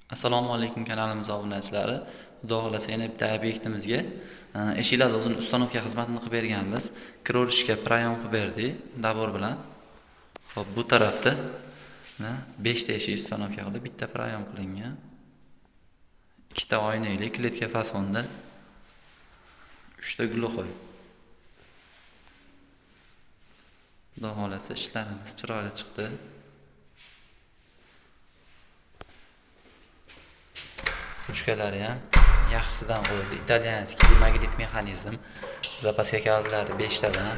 Assalomu alaykum kanalimiz obunachilari. Xudo xolasa yana bitta obyektimizga eshiklar o'zini ustanovka xizmatini qilib berganmiz. Kirorishga prayom qilib berdik dabor bilan. Xo'p, bu tarafda 5 ta eshik ustanovka qilib, bitta prayom qilingan. 2 ta oynali kletka fasonda, 3 ta gluxoy. Xudo xolasa ishlarimiz chiroyli chiqdi. Ruchkalari ham yaxshisidan qo'yildi. Italyanskiy magnit mexanizm. Zapaska kalitlari 5 tadan.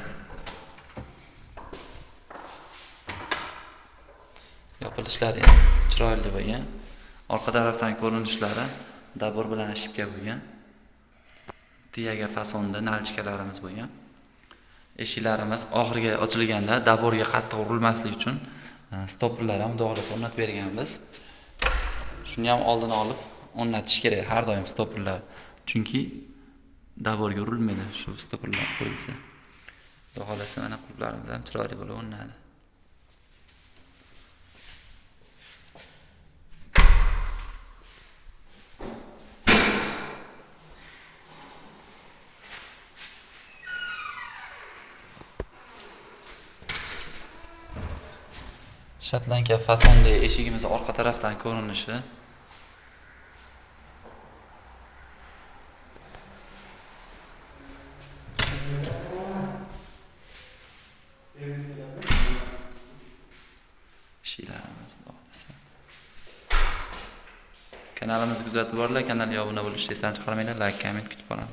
Yopilishlari ham chiroyli bo'lgan. Orqa tarafdan ko'rinishlari dabor bilan shipka bo'lgan. Tiyaga fasonda nalchkalarimiz bo'lgan. Eshiklarimiz oxiriga ochilganda daborga qattiq urilmasligi uchun stopperlar ham xudo o'rnatib berganmiz. Shuni ham oldini olib o'rnatish kerak har doim stopperlar. Chunki daborga urilmaydi shu stopperlar qo'yilsa. Xudo xolasa mana qulflarimiz ham chiroyli bo'lib o'rnadi. Shotlanka fasonda eshigimiz orqa tarafdan ko'rinishi. Ishlarimiz bo'lsa. Kanalimizni kuzatib borlar, kanalga obuna bo'lishni esdan chiqarmanglar, like, komment kutib qolamiz.